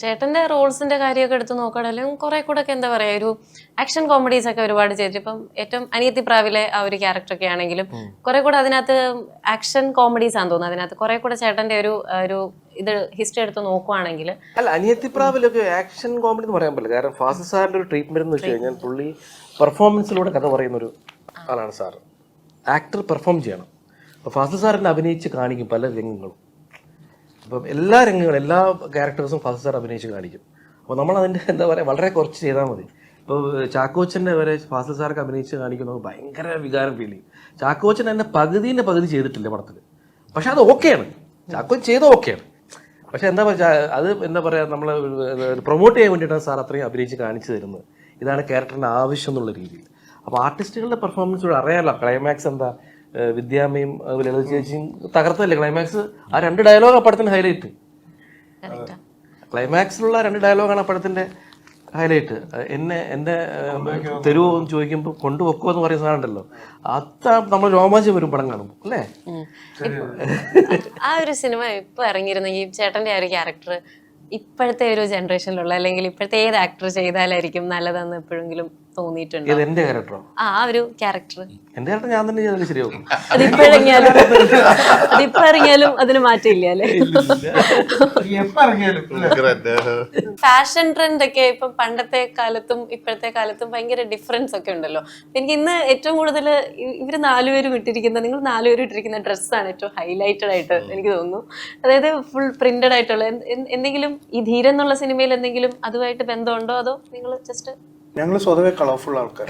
ചേട്ടന്റെ റോൾസിന്റെ കാര്യമൊക്കെ എടുത്ത് നോക്കുകയാണെങ്കിലും കുറെ കൂടെ ഒക്കെ എന്താ പറയാ ഒരു ആക്ഷൻ കോമഡീസ് ഒക്കെ ഒരുപാട് ചെയ്തിട്ട് ഇപ്പം ഏറ്റവും അനിയത്തി പ്രാവിലെ ആ ഒരു ക്യാരക്ടർ ഒക്കെ ആണെങ്കിലും കുറെ കൂടെ അതിനകത്ത് ആക്ഷൻ കോമഡീസ് ആണെന്ന് തോന്നുന്നു. അതിനകത്ത് കുറെ കൂടെ ചേട്ടന്റെ ഒരു ഇത് ഹിസ്റ്ററി എടുത്ത് നോക്കുവാണെങ്കിൽ അല്ല അനിയത്തി പ്രാവിലൊക്കെ ആക്ഷൻ കോമഡി എന്ന് പറയാൻ പറ്റില്ല. കാരണം ഫാസിൽ സാറിന്റെ ഒരു ട്രീറ്റ്മെന്റ് എന്ന് വെച്ച് കഴിഞ്ഞാൽ പുള്ളി പെർഫോമൻസിലൂടെ കഥ പറയുന്ന ഒരു ആളാണ് സാർ. ആക്ടർ പെർഫോം ചെയ്യണം. അപ്പോൾ ഫാസിൽ സാറിനെ അഭിനയിച്ച് കാണിക്കും പല രംഗങ്ങളും. അപ്പം എല്ലാ രംഗങ്ങളും എല്ലാ ക്യാരക്ടേഴ്സും ഫാസിൽ സാർ അഭിനയിച്ച് കാണിക്കും. അപ്പോൾ നമ്മൾ അതിൻ്റെ എന്താ പറയുക വളരെ കുറച്ച് ചെയ്താൽ മതി. ഇപ്പോൾ ചാക്കോച്ചൻ്റെ വരെ ഫാസിൽ സാർക്ക് അഭിനയിച്ച് കാണിക്കുന്നത് ഭയങ്കര വികാരം ഫീൽ ചെയ്യും. ചാക്കോച്ചൻ തന്നെ പകുതി ചെയ്തിട്ടില്ല പടത്തിൽ. പക്ഷെ അത് ഓക്കെയാണ്, ചാക്കോച്ചൻ ചെയ്ത് ഓക്കെയാണ്. പക്ഷെ എന്താ പറയുക, അത് എന്താ പറയുക, നമ്മൾ പ്രൊമോട്ട് ചെയ്യാൻ വേണ്ടിയിട്ടാണ് സാർ അത്രയും അഭിനയിച്ച് കാണിച്ചു തരുന്നത്. ഇതാണ് ക്യാരക്ടറിൻ്റെ ആവശ്യം എന്നുള്ള രീതിയിൽ. അപ്പോൾ ആർട്ടിസ്റ്റുകളുടെ പെർഫോമൻസിലൂടെ അറിയാമല്ലോ ക്ലൈമാക്സ് എന്താ. വിദ്യാമ്മയും ലളിത ചേച്ചിയും തകർത്തല്ലേ ക്ലൈമാക്സ്. ആ 2 ഡയലോഗ് ആ പടത്തിന്റെ ഹൈലൈറ്റ്. ക്ലൈമാക്സിലുള്ള 2 ഡയലോഗാണ് ആ പടത്തിന്റെ ഹൈലൈറ്റ്. എൻ്റെ തെരുവോ എന്ന് ചോദിക്കുമ്പോൾ കൊണ്ടുവെക്കുമോ എന്ന് പറയുന്ന സാധനമുണ്ടല്ലോ, അതാ നമ്മൾ രോമാഞ്ചം വരും പടം കാണുമ്പോൾ അല്ലേ. ആ ഒരു സിനിമ ഇപ്പൊ ഇറങ്ങിയിരുന്നെങ്കിൽ ചേട്ടന്റെ ആ ഒരു ക്യാരക്ടർ ഇപ്പോഴത്തെ ഒരു ജനറേഷനിലുള്ള അല്ലെങ്കിൽ ഇപ്പോഴത്തെ ഏത് ആക്ടർ ചെയ്താലായിരിക്കും നല്ലതെന്ന് എപ്പോഴെങ്കിലും തോന്നിയിട്ടുണ്ടോ? എന്റെ ക്യാരക്ടറോ? ആ ഒരു ക്യാരക്ടർ എന്റെ ക്യാരക്ടർ ഞാൻ തന്നെ ചെയ്താലും ശരിയാവും. അതിപ്പോ ഇറങ്ങിയാലും അതിന് മാറ്റമില്ല അല്ലേ? ഫാഷൻ ട്രെൻഡ് ഒക്കെ ഇപ്പം പണ്ടത്തെ കാലത്തും ഇപ്പോഴത്തെ കാലത്തും ഭയങ്കര ഡിഫറൻസ് ഒക്കെ ഉണ്ടല്ലോ. എനിക്ക് ഇന്ന് ഏറ്റവും കൂടുതൽ ഇവര് 4 പേരും ഇട്ടിരിക്കുന്ന, നിങ്ങൾ 4 പേരും ഇട്ടിരിക്കുന്ന ഡ്രസ്സാണ് ഏറ്റവും ഹൈലൈറ്റഡ് ആയിട്ട് എനിക്ക് തോന്നുന്നു. അതായത് ഫുൾ പ്രിന്റഡ് ആയിട്ടുള്ള എന്തെങ്കിലും ഈ ധീരൻ എന്നുള്ള സിനിമയിൽ എന്തെങ്കിലും അതുമായിട്ട് ബന്ധമുണ്ടോ, അതോ നിങ്ങൾ ജസ്റ്റ്? ഞങ്ങൾ സ്വതവേ കളർഫുൾ ആൾക്കാർ.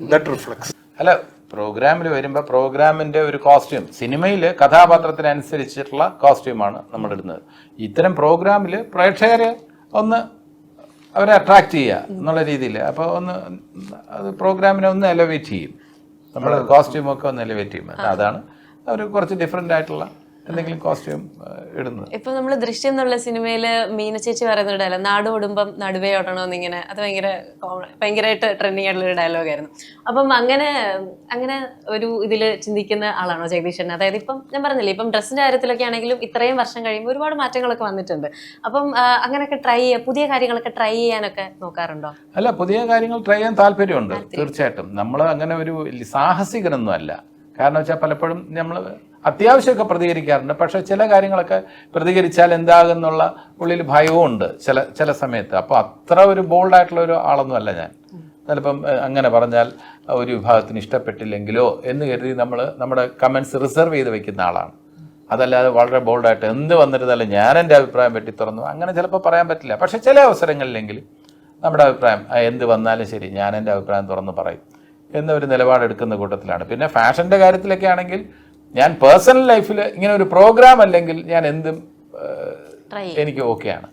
That reflects. അല്ല, പ്രോഗ്രാമിൽ വരുമ്പോൾ പ്രോഗ്രാമിന്റെ ഒരു കോസ്റ്റ്യൂം, സിനിമയിൽ കഥാപാത്രത്തിനനുസരിച്ചിട്ടുള്ള കോസ്റ്റ്യൂമാണ് നമ്മൾ ഇടുന്നത്. ഇത്തരം പ്രോഗ്രാമിൽ പ്രേക്ഷകരെ ഒന്ന് അവരെ അട്രാക്ട് ചെയ്യുക എന്നുള്ള രീതിയിൽ, അപ്പോൾ ഒന്ന് അത് പ്രോഗ്രാമിനെ ഒന്ന് എലവേറ്റ് ചെയ്യും, നമ്മൾ കോസ്റ്റ്യൂമൊക്കെ ഒന്ന് എലവേറ്റ് ചെയ്യും. അതാണ് അവർ കുറച്ച് ഡിഫറെൻ്റ് ആയിട്ടുള്ള എന്തെങ്കിലും കോസ്റ്റ്യൂം ഇടുന്നത്. ഇപ്പൊ നമ്മള് ദൃശ്യം എന്നുള്ള സിനിമയില് മീന ചേച്ചി പറയുന്ന ഡയലോഗ്, നാട് ഓടുമ്പം നടുവേ ഓടണമെന്നിങ്ങനെ, അത് ഭയങ്കരമായിട്ട് ട്രെൻഡിങ് ആയിട്ടുള്ള ഒരു ഡയലോഗായിരുന്നു. അപ്പം അങ്ങനെ ഒരു ഇതില് ചിന്തിക്കുന്ന ആളാണോ ജഗദീശൻ? അതായത് ഇപ്പം ഞാൻ പറഞ്ഞില്ലേ, ഇപ്പം ഡ്രസ്സിന്റെ കാര്യത്തിലൊക്കെ ആണെങ്കിലും ഇത്രയും വർഷം കഴിയുമ്പോൾ ഒരുപാട് മാറ്റങ്ങളൊക്കെ വന്നിട്ടുണ്ട്. അപ്പം അങ്ങനെയൊക്കെ പുതിയ കാര്യങ്ങളൊക്കെ ട്രൈ ചെയ്യാനൊക്കെ നോക്കാറുണ്ടോ? അല്ല, പുതിയ കാര്യങ്ങൾ ട്രൈ ചെയ്യാൻ താല്പര്യമുണ്ട് തീർച്ചയായിട്ടും. നമ്മൾ അങ്ങനെ ഒരു സാഹസികനൊന്നും അല്ല. കാരണം വെച്ചാൽ പലപ്പോഴും നമ്മൾ അത്യാവശ്യമൊക്കെ പ്രതികരിക്കാറുണ്ട്, പക്ഷെ ചില കാര്യങ്ങളൊക്കെ പ്രതികരിച്ചാൽ എന്താകുന്നുള്ള ഉള്ളിൽ ഭയവും ഉണ്ട് ചില സമയത്ത്. അപ്പോൾ അത്ര ഒരു ബോൾഡായിട്ടുള്ള ഒരു ആളൊന്നും അല്ല ഞാൻ. ചിലപ്പം അങ്ങനെ പറഞ്ഞാൽ ഒരു വിഭാഗത്തിന് ഇഷ്ടപ്പെട്ടില്ലെങ്കിലോ എന്ന് കരുതി നമ്മുടെ കമൻസ് റിസർവ് ചെയ്ത് വെക്കുന്ന ആളാണ്. അതല്ലാതെ വളരെ ബോൾഡായിട്ട് എന്ത് വന്നിരുന്നാലും ഞാൻ എൻ്റെ അഭിപ്രായം വെട്ടി തുറന്നു അങ്ങനെ ചിലപ്പോൾ പറയാൻ പറ്റില്ല. പക്ഷെ ചില അവസരങ്ങളിലെങ്കിലും നമ്മുടെ അഭിപ്രായം എന്ത് വന്നാലും ശരി ഞാൻ എൻ്റെ അഭിപ്രായം തുറന്ന് പറയും എന്നൊരു നിലപാടെടുക്കുന്ന കൂട്ടത്തിലാണ്. പിന്നെ ഫാഷൻ്റെ കാര്യത്തിലൊക്കെ ആണെങ്കിൽ ഞാൻ പേഴ്സണൽ ലൈഫിൽ ഇങ്ങനെ ഒരു പ്രോഗ്രാം അല്ലെങ്കിൽ ഞാൻ എന്തും എനിക്ക് ഓക്കെയാണ്.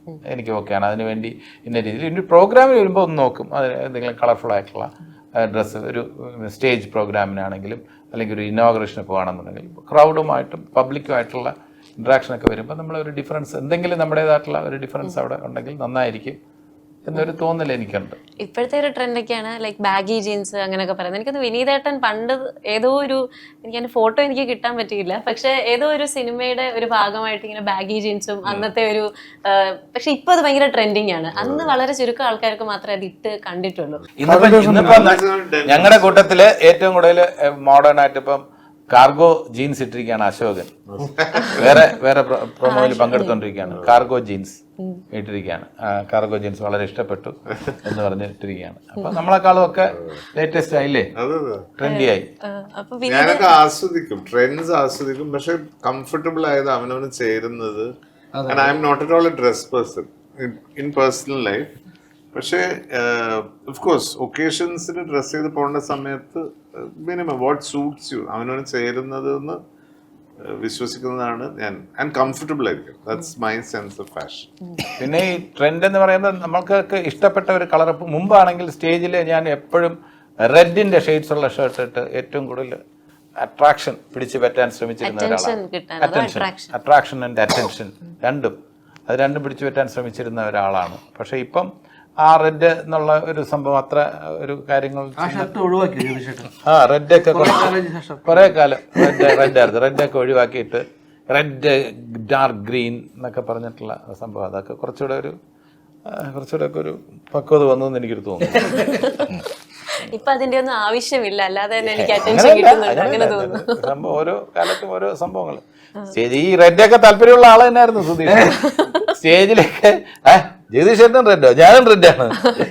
അതിനുവേണ്ടി ഇന്ന രീതിയിൽ ഇനി പ്രോഗ്രാമിൽ വരുമ്പോൾ ഒന്ന് നോക്കും, അത് എന്തെങ്കിലും കളർഫുൾ ആയിട്ടുള്ള ഡ്രസ്സ്, ഒരു സ്റ്റേജ് പ്രോഗ്രാമിനാണെങ്കിലും അല്ലെങ്കിൽ ഒരു ഇനോഗ്രേഷന് പോകുകയാണെന്നുണ്ടെങ്കിൽ ക്രൗഡുമായിട്ടും പബ്ലിക്കുമായിട്ടുള്ള ഇൻട്രാക്ഷനൊക്കെ വരുമ്പോൾ നമ്മളൊരു ഡിഫറൻസ്, എന്തെങ്കിലും നമ്മുടേതായിട്ടുള്ള ഒരു ഡിഫറൻസ് അവിടെ ഉണ്ടെങ്കിൽ നന്നായിരിക്കും എന്നൊരു തോന്നൽ എനിക്കുണ്ട്. ഇപ്പോഴത്തെ ഒരു ട്രെൻഡൊക്കെയാണ് ലൈക്ക് ബാഗി ജീൻസ് അങ്ങനെയൊക്കെ പറയുന്നത്. എനിക്കൊന്ന് വിനീതേട്ടൻ പണ്ട് ഏതോ ഒരു, എനിക്ക് അതിന്റെ ഫോട്ടോ എനിക്ക് കിട്ടാൻ പറ്റിയില്ല, പക്ഷെ ഏതോ ഒരു സിനിമയുടെ ഒരു ഭാഗമായിട്ട് ഇങ്ങനെ ബാഗി ജീൻസും അന്നത്തെ ഒരു, പക്ഷെ ഇപ്പൊ അത് ഭയങ്കര ട്രെൻഡിങ് ആണ്. അന്ന് വളരെ ചുരുക്കം ആൾക്കാർക്ക് മാത്രമേ അത് ഇട്ട് കണ്ടിട്ടുള്ളൂ. ഇന്നിപ്പോ ഞങ്ങളുടെ കൂട്ടത്തില് ഏറ്റവും കൂടുതൽ മോഡേൺ ആയിട്ട് ഇപ്പം കാർഗോ ജീൻസ് ഇട്ടിരിക്കുകയാണ് അശോകൻ. വേറെ പ്രൊമോയിൽ പങ്കെടുത്തോണ്ടിരിക്കുകയാണ്. കാർഗോ ജീൻസ് ഇട്ടിരിക്കുകയാണ്. കാർഗോ ജീൻസ് വളരെ ഇഷ്ടപ്പെട്ടു എന്ന് പറഞ്ഞ് ഇട്ടിരിക്കുകയാണ്. അപ്പൊ നമ്മളെക്കാളും ഒക്കെ ലേറ്റസ്റ്റ് ആയില്ലേ, ട്രെൻഡി ആയി. ഞാനൊക്കെ ആസ്വദിക്കും, ട്രെൻഡ്സ് ആസ്വദിക്കും, പക്ഷെ കംഫർട്ടബിൾ ആയത് അവനവന് ചേരുന്നത്. I am not at all a dress person in personal life. പക്ഷേ ഓഫ് കോഴ്സ് ഒക്കേഷൻസിന് ഡ്രസ് ചെയ്ത് പോകേണ്ട സമയത്ത് മിനിമം വാട്ട് സൂട്ട്സ് യു, അവനവന് ചേരുന്നത് എന്ന് വിശ്വസിക്കുന്നതാണ് ഞാൻ. ആൻഡ് കംഫർട്ടബിൾ ആയിരിക്കും. That's my sense of fashion. പിന്നെ ഈ ട്രെൻഡ് എന്ന് പറയുന്നത് നമ്മൾക്കൊക്കെ ഇഷ്ടപ്പെട്ട ഒരു കളർ. മുമ്പാണെങ്കിൽ സ്റ്റേജിൽ ഞാൻ എപ്പോഴും റെഡിന്റെ ഷെയ്ഡ്സ് ഉള്ള ഷർട്ട് ഇട്ട് ഏറ്റവും കൂടുതൽ അട്രാക്ഷൻ പിടിച്ചു പറ്റാൻ ശ്രമിച്ചിരുന്ന ഒരാളാണ്. അട്രാക്ഷൻ ആൻഡ് അറ്റൻഷൻ രണ്ടും പിടിച്ചു പറ്റാൻ ശ്രമിച്ചിരുന്ന ഒരാളാണ്. പക്ഷെ ഇപ്പം ആ റെഡ് എന്നുള്ള ഒരു സംഭവം അത്ര ഒരു കാര്യങ്ങൾ റെഡൊക്കെ കുറെ കാലം റെഡായിരുന്നു. റെഡൊക്കെ ഒഴിവാക്കിയിട്ട് റെഡ് ഡാർക്ക് ഗ്രീൻ എന്നൊക്കെ പറഞ്ഞിട്ടുള്ള സംഭവം, അതൊക്കെ കുറച്ചുകൂടെ ഒരു കുറച്ചുകൂടെ ഒക്കെ ഒരു പക്വത വന്നു എന്ന് എനിക്കൊരു തോന്നുന്നു. ഇപ്പൊ അതിന്റെ ഒന്നും ആവശ്യമില്ല, അല്ലാതെ തന്നെ എനിക്ക് അറ്റൻഷൻ കിട്ടുന്നുണ്ട്, അങ്ങനെ തോന്നുന്നു. സംഭവം ഓരോ കാലത്തും ഓരോ സംഭവങ്ങൾ. സ്റ്റേജ് ഈ റെഡൊക്കെ താല്പര്യമുള്ള ആൾ തന്നെയായിരുന്നു സുധീഷ്. സ്റ്റേജിലൊക്കെ ജഗദീഷ് ചേട്ടൻ റെഡോ ഞാനും റെഡാണ്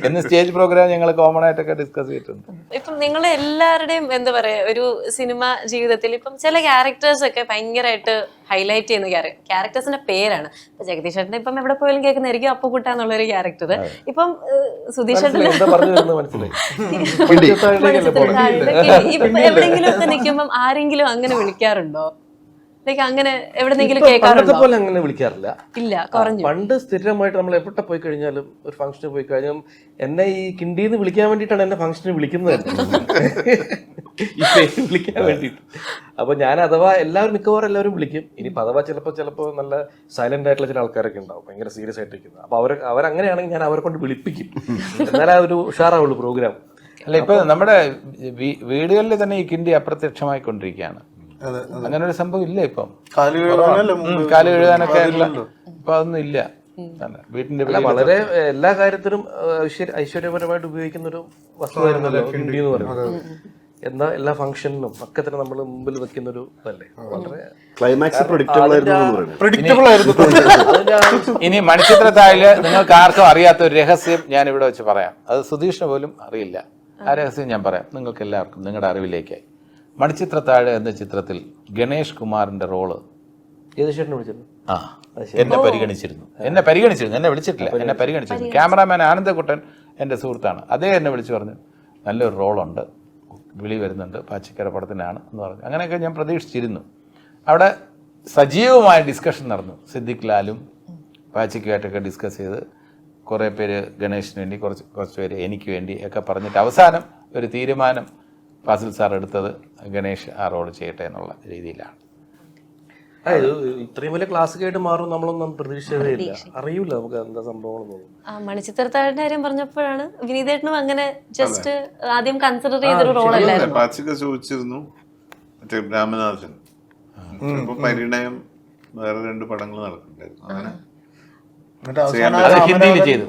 എന്ന് സ്റ്റേജ് പ്രോഗ്രാം ഞങ്ങൾ കോമൺ ആയിട്ടൊക്കെ ഡിസ്കസ് ചെയ്തിട്ടുണ്ട്. ഇപ്പം നിങ്ങൾ എല്ലാവരുടെയും എന്താ പറയാ ഒരു സിനിമ ജീവിതത്തിൽ ഇപ്പം ചില ക്യാരക്ടേഴ്സ് ഒക്കെ ഭയങ്കരമായിട്ട് ഹൈലൈറ്റ് ചെയ്യുന്ന ക്യാരക്ടേഴ്സിന്റെ പേരാണ്. ഇപ്പൊ ജഗദീഷ് ചേട്ടൻ ഇപ്പം എവിടെ പോയാലും കേൾക്കുന്നതായിരിക്കും അപ്പുകുട്ട എന്നുള്ള ഒരു ക്യാരക്ടർ. ഇപ്പം സുധീഷ് ചേട്ടൻ എവിടെയെങ്കിലും ഒക്കെ നിൽക്കുമ്പം ആരെങ്കിലും അങ്ങനെ വിളിക്കാറുണ്ടോ? അങ്ങനെ എവിടെന്നെങ്കിലും കേൾക്കാറുണ്ടോ? പോലെ അങ്ങനെ വിളിക്കാറില്ല, ഇല്ല, കുറഞ്ഞു. പണ്ട് സ്ഥിരമായിട്ട് നമ്മൾ എവിടെ പോയി കഴിഞ്ഞാലും ഒരു ഫംഗ്ഷന് പോയി കഴിഞ്ഞാൽ എന്നെ ഈ കിണ്ടിന്ന് വിളിക്കാൻ വേണ്ടിയിട്ടാണ് എന്നെ ഫംഗ്ഷന് വിളിക്കുന്നത്, ഈ പേര് വിളിക്കാൻ വേണ്ടിയിട്ട്. അപ്പൊ ഞാൻ അഥവാ എല്ലാവരും മിക്കവാറും എല്ലാവരും വിളിക്കും. ഇനി അഥവാ ചിലപ്പോൾ നല്ല സൈലന്റ് ആയിട്ടുള്ള ചില ആൾക്കാരൊക്കെ ഉണ്ടാവും, ഭയങ്കര സീരിയസ് ആയിട്ടിരിക്കുന്നത്. അപ്പൊ അവരങ്ങനെയാണെങ്കിൽ ഞാൻ അവരെ കൊണ്ട് വിളിപ്പിക്കും, എന്നാലേ ഒരു ഉഷാറാവുള്ളൂ പ്രോഗ്രാം. അല്ല, ഇപ്പൊ നമ്മുടെ വീടുകളിൽ തന്നെ ഈ കിണ്ടി അപ്രത്യക്ഷമായിക്കൊണ്ടിരിക്കുകയാണ്. അങ്ങനെ ഒരു സംഭവം ഇല്ല ഇപ്പം. കാല് കഴുകാനൊക്കെ ഇപ്പൊ അതൊന്നും ഇല്ല. വീട്ടിന്റെ വളരെ എല്ലാ കാര്യത്തിലും ഐശ്വര്യപരമായിട്ട് ഉപയോഗിക്കുന്ന ഒരു വസ്തുവായിരുന്നല്ലോ കിണ്ടി എന്ന് പറയുന്നത്. എന്താ എല്ലാ ഫംഗ്ഷനിലും ഒക്കെ തന്നെ നമ്മൾ മുമ്പിൽ വെക്കുന്ന ഒരു ഇതല്ലേ, വളരെ ക്ലൈമാക്സ് പ്രെഡിക്റ്റബിൾ ആയിരുന്നു. ഇനി മണിച്ചിത്രത്താഴില് നിങ്ങൾക്ക് ആർക്കും അറിയാത്ത ഒരു രഹസ്യം ഞാൻ ഇവിടെ വെച്ച് പറയാം. അത് സുധീഷിന് പോലും അറിയില്ല. ആ രഹസ്യം ഞാൻ പറയാം നിങ്ങൾക്ക് എല്ലാവർക്കും നിങ്ങളുടെ അറിവിലേക്കായി. മണിച്ചിത്രത്താഴ് എന്ന ചിത്രത്തിൽ ഗണേഷ് കുമാറിന്റെ റോള് എന്നെ പരിഗണിച്ചിരുന്നു. എന്നെ വിളിച്ചിട്ടില്ല, എന്നെ പരിഗണിച്ചിരുന്നു. ക്യാമറാമാൻ ആനന്ദക്കുട്ടൻ എൻ്റെ സുഹൃത്താണ്. അദ്ദേഹം എന്നെ വിളിച്ചു പറഞ്ഞു നല്ലൊരു റോളുണ്ട്, വിളി വരുന്നുണ്ട്, പാച്ചിക്കര പടത്തിനാണ് എന്ന് പറഞ്ഞു. അങ്ങനെയൊക്കെ ഞാൻ പ്രതീക്ഷിച്ചിരുന്നു. അവിടെ സജീവമായ ഡിസ്കഷൻ നടന്നു. സിദ്ദിഖ് ലാലും പാച്ചിക്കുമായിട്ടൊക്കെ ഡിസ്കസ് ചെയ്ത് കുറേ പേര് ഗണേഷിന് വേണ്ടി, കുറച്ച് പേര് എനിക്ക് വേണ്ടി ഒക്കെ പറഞ്ഞിട്ട് അവസാനം ഒരു തീരുമാനം ഫാസിൽ സാർ എടുത്തത് ഗണേഷ് ആ റോൾ ചെയ്യട്ടെ എന്നുള്ള രീതിയിലാണ്. ഇത്രയും വലിയ ക്ലാസ്സിക്കായിട്ട് മാറും നമ്മളൊന്നും പ്രതീക്ഷിച്ചതേ ഇല്ല, അറിയൂല നമുക്ക് എന്താ സംഭവം. മണിച്ചിത്രത്താഴിന്റെ കാര്യം പറഞ്ഞപ്പോഴാണ് വിനീതേട്ടനും അങ്ങനെ ജസ്റ്റ് ആദ്യം കൺസിഡർ ചെയ്തൊരു റോൾ അല്ലായിരുന്നു. പാച്ചിക ചോദിച്ചിരുന്നു മറ്റേ രാമനാഥൻ, പരിണയം വേറെ 2 പടങ്ങൾ നടക്കുന്നുണ്ടായിരുന്നു. അങ്ങനെ ഹിന്ദിയിൽ ചെയ്തു.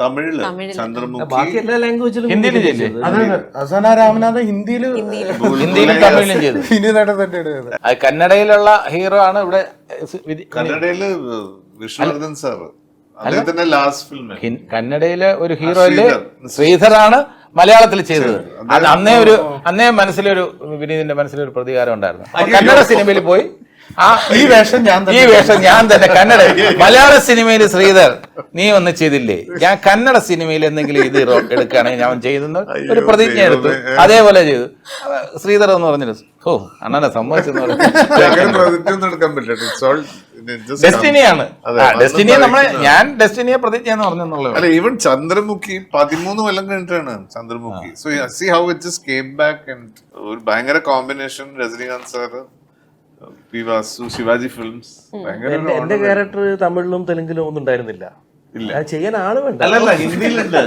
തമിഴില് ചന്ദ്രമുഖി, ബാക്കി എല്ലാ ലാംഗ്വേജിലും ഹിന്ദിയിൽ ചെയ്തു. അവസാന രാമനാഥൻ ഹിന്ദിയിലും തമിഴിലും ചെയ്തു. അത് കന്നഡയിലുള്ള ഹീറോ ആണ് ഇവിടെ. കന്നഡയില് വിഷ്ണുവർദ്ധൻ സാറ്, അദ്ദേഹത്തിന്റെ ലാസ്റ്റ് ഫിലിം. കന്നഡയിലെ ഒരു ഹീറോയില് ശ്രീധറാണ് മലയാളത്തിൽ ചെയ്തത്. അത് അന്നേ മനസ്സിലൊരു വിനീതിന്റെ മനസ്സിലൊരു പ്രതികാരം ഉണ്ടായിരുന്നു. കന്നഡ സിനിമയിൽ പോയി ഈ വേഷം ഞാൻ തന്നെ കന്നഡ മലയാള സിനിമയിൽ ശ്രീധർ നീ ഒന്ന് ചെയ്തില്ലേ, ഞാൻ കന്നഡ സിനിമയിൽ എന്തെങ്കിലും ഇത് എടുക്കുകയാണെങ്കിൽ ഞാൻ ചെയ്യുന്ന ഒരു പ്രതിജ്ഞ എടുത്തു. അതേപോലെ ചെയ്തു. ശ്രീധർ എന്ന് പറഞ്ഞിട്ട് ഓ അണ്ണനെ സമ്മതിച്ചെന്ന് പറഞ്ഞു. ഡെസ്റ്റിനിയാണ്. ഡെസ്റ്റിനിയെ ഞാൻ ഡെസ്റ്റിനിയെ പ്രതിജ്ഞ എന്ന് പറഞ്ഞെന്നുള്ളത്. അല്ല, ഈവൻ ചന്ദ്രമുഖി 13 കൊല്ലം കഴിഞ്ഞിട്ടാണ് Chandramukhi. So see how it just came back and ഒരു ഭയങ്കര combination. Rajinikanth sir, P Vasu, Shivaji films. എന്റെ ക്യാരക്ടർ തമിഴിലും തെലുങ്കിലും ഒന്നും ഉണ്ടായിരുന്നില്ല. ചെയ്യാൻ ആള് വേണ്ട. അല്ലല്ല, ഹിന്ദിയിലുണ്ട്.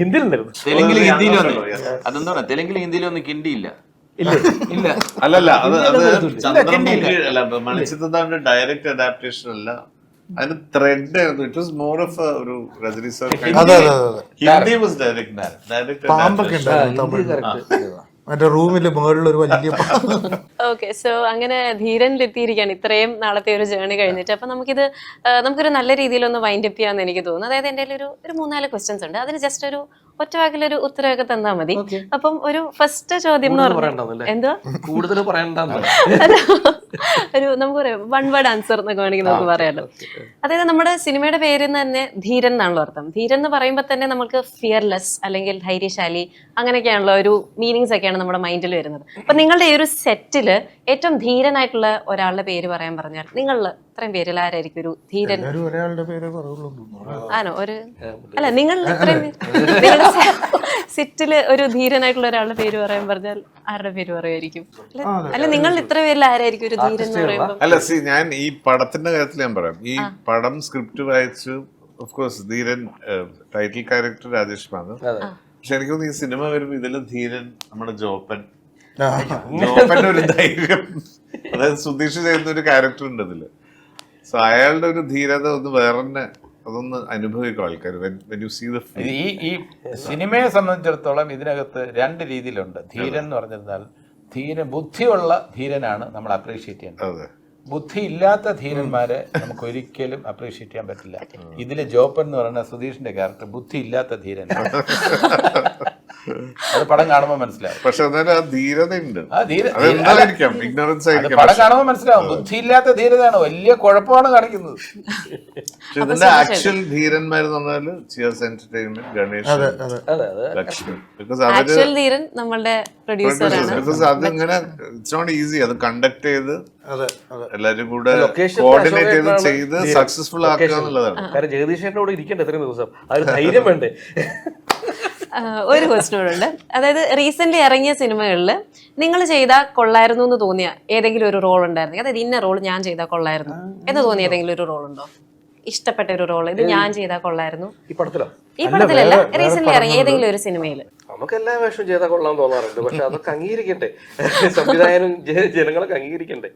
ഹിന്ദിയിലുണ്ടായിരുന്നു. അതെന്താണ് തെലുങ്കിൽ ഹിന്ദിയിലൊന്നും കിണ്ടിയില്ല. ഇല്ല അല്ലല്ല, അത് മണിച്ചിത്രത്താഴിന്റെ ഡയറക്റ്റ് അഡാപ്റ്റേഷൻ അല്ല, അതിന് ത്രെഡ് ആയിരുന്നു. ഇറ്റ് വാസ് മോർ ഓഫ് ഒരു Rajini sir. Hindi was direct. മറ്റേ റൂമില് മുകളിലൊരു വലിയ ഓക്കെ, സോ അങ്ങനെ ധീരനിലെത്തിയിരിക്കുകയാണ് ഇത്രയും നാളത്തെ ഒരു ജേർണി കഴിഞ്ഞിട്ട്. അപ്പൊ നമുക്കൊരു നല്ല രീതിയിലൊന്ന് വൈൻഡ് അപ്പ് ചെയ്യാന്ന് എനിക്ക് തോന്നുന്നു. അതായത് എൻ്റെ ഒരു 3-4 ക്വസ്റ്റ്യൻസ് ഉണ്ട്. അതിന് ജസ്റ്റ് ഒരു ഒറ്റവാക്കിലൊരു ഉത്തരവൊക്കെ തന്നാൽ മതി. അപ്പം ഒരു ഫസ്റ്റ് ചോദ്യം എന്ന് പറഞ്ഞാൽ എന്തുവാ കൂടുതൽ ഒരു നമുക്ക് പറയാം 1 വേർഡ് ആൻസർ എന്നൊക്കെ വേണമെങ്കിൽ നമുക്ക് പറയാമല്ലോ. അതായത് നമ്മുടെ സിനിമയുടെ പേരിൽ നിന്ന് തന്നെ ധീരൻ എന്നാണല്ലോ അർത്ഥം. ധീരൻ എന്ന് പറയുമ്പോൾ തന്നെ നമുക്ക് ഫിയർലെസ് അല്ലെങ്കിൽ ധൈര്യശാലി അങ്ങനെയൊക്കെയാണല്ലോ ഒരു മീനിങ്സ് ഒക്കെയാണ് നമ്മുടെ മൈൻഡിൽ വരുന്നത്. അപ്പൊ നിങ്ങളുടെ ഈ ഒരു സെറ്റില് ഏറ്റവും ധീരനായിട്ടുള്ള ഒരാളുടെ പേര് പറയാൻ പറഞ്ഞാൽ നിങ്ങളിൽ ഇത്രയും പേരിൽ ആരായിരിക്കും ഒരു ധീരൻ? ആണോ? അല്ല, നിങ്ങൾ ഇത്രയും നിങ്ങളുടെ സെറ്റില് ഒരു ധീരനായിട്ടുള്ള ഒരാളുടെ പേര് പറയാൻ പറഞ്ഞാൽ ആരുടെ പേര് പറയുമായിരിക്കും? അല്ല, നിങ്ങൾ ഇത്ര പേരിൽ ആരായിരിക്കും ഒരു ധീരൻ എന്ന് പറയുമ്പോൾ? അല്ല, ഞാൻ ഈ പടത്തിന്റെ കാര്യത്തിൽ ഞാൻ പറയാം. ഈ പടം സ്ക്രിപ്റ്റ് വായിച്ചു, of course Dheeran title character Rajesh Madhav. പക്ഷെ എനിക്ക് തോന്നുന്നു ഈ സിനിമ വരുമ്പോ ഇതില് ധീരൻ നമ്മുടെ ജോപ്പന്റെ ഒരു ധൈര്യം, അതായത് സുധീഷ് ചെയ്യുന്ന ഒരു ക്യാരക്ടർ ഉണ്ട് ഇതില്. സോ അയാളുടെ ഒരു ധീരത ഒന്ന് വേറെ തന്നെ അതൊന്ന് അനുഭവിക്കും ആൾക്കാർ when you see the film. ഈ സിനിമയെ സംബന്ധിച്ചിടത്തോളം ഇതിനകത്ത് രണ്ട് രീതിയിലുണ്ട്. ധീരൻ എന്ന് പറഞ്ഞിരുന്നാൽ ബുദ്ധിയുള്ള ധീരനാണ് നമ്മൾ അപ്രീഷിയേറ്റ് ചെയ്യേണ്ടത്. അതെ, ബുദ്ധി ഇല്ലാത്ത ധീരന്മാരെ നമുക്ക് ഒരിക്കലും അപ്രീഷിയേറ്റ് ചെയ്യാൻ പറ്റില്ല. ഇതിലെ ജോപ്പൻ എന്ന് പറയുന്ന സുധീഷിന്റെ ക്യാരക്ടർ ബുദ്ധി ഇല്ലാത്ത ധീരനാണ്. അത് പടം കാണുമ്പോൾ മനസ്സിലാവും. പക്ഷെ എന്നാലും ആ ധീരത ഉണ്ട്. അതെന്തായിരിക്കാം, ഇഗ്നോറൻസ് അത് ആയിരിക്കാം. പടം കാണുമ്പോൾ മനസ്സിലാവും. ബുദ്ധിയില്ലാത്ത ധീരതയാണ്, വലിയ കുഴപ്പമാണ് കാണിക്കുന്നത്. ഇതിന്റെ ആക്ച്വൽ ധീരന്മാരെന്ന് പറഞ്ഞാല് cheers entertainment, Ganesh, Lakshmi. Because അവര് ആക്ച്വൽ ധീരൻ നമ്മളുടെ പ്രൊഡ്യൂസറാണ്. ബിക്കോസ് അതിങ്ങനെ ഇറ്റ്സ് നോട്ട് ഈസി. അത് കണ്ടക്ട് ചെയ്ത് അതെ അതെ എല്ലാരും കൂടെ Location കോർഡിനേറ്റ് ചെയ്ത് സക്സസ്ഫുൾ ആക്കുക എന്നുള്ളതാണ്. കാരണം ജഗദീഷേട്ടൻ്റെ കൂടെ ഇരിക്കണ്ടേ ഇത്രയും ദിവസം, ആ ഒരു ധൈര്യം വേണ്ടേ? ഒരു ക്വസ്റ്റ്യനോടുണ്ട്. അതായത് റീസെന്റ് ഇറങ്ങിയ സിനിമകളിൽ നിങ്ങൾ ചെയ്താൽ കൊള്ളായിരുന്നു എന്ന് തോന്നിയ ഏതെങ്കിലും ഒരു റോൾ ഉണ്ടായിരുന്നു? അതായത് ഇന്ന റോൾ ഞാൻ ചെയ്താൽ കൊള്ളായിരുന്നു എന്ന് തോന്നിയ ഏതെങ്കിലും ഒരു റോൾ ഉണ്ടോ? ഇഷ്ടപ്പെട്ട ഒരു റോൾ, ഇത് ഞാൻ ചെയ്താൽ കൊള്ളായിരുന്നു? ഈ പടത്തിലോ? ഈ പടത്തിലല്ല, റീസെന്റ് ഇറങ്ങിയ ഏതെങ്കിലും ഒരു സിനിമയിൽ. നമുക്ക് എല്ലാ വേഷവും ചെയ്താൽ കൊള്ളാൻ തോന്നാറുണ്ട്, പക്ഷെ അതൊക്കെ അംഗീകരിക്കട്ടെ, സംവിധായകനും ജനങ്ങളൊക്കെ അംഗീകരിക്കണ്ടേ.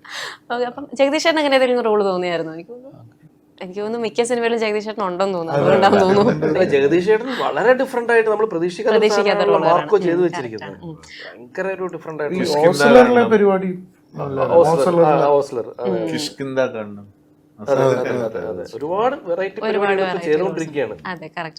അപ്പം ജഗദീഷ് ചേട്ടൻ അങ്ങനെ ഏതെങ്കിലും റോൾ തോന്നിയായിരുന്നു? എനിക്ക് തോന്നുന്നു മിക്ക സിനിമയിലും ജഗദീഷ് ചേട്ടൻ ഉണ്ടെന്ന് തോന്നുന്നു. അതുകൊണ്ടാണെന്ന് തോന്നുന്നു. ജഗദീഷ് ചേട്ടൻ വളരെ ഡിഫറെന്റ് ആയിട്ട് നമ്മൾ പ്രതീക്ഷിക്കാത്ത മാർക്കോ ചെയ്തു വെച്ചിരിക്കുന്നത്. ഭയങ്കര ഒരു ഡിഫറെന്റ് ആയിട്ട് ഓസ്ലറിലെ പരിപാടി ഓസ്ലർ, കിഷ്കിന്ദ കണ്ടു. ഒരുപാട് വെറൈറ്റി പരിപാടികളൊക്കെ ചെയ്തുകൊണ്ടിരിക്കുകയാണ്. അതെ, കറക്റ്റ്.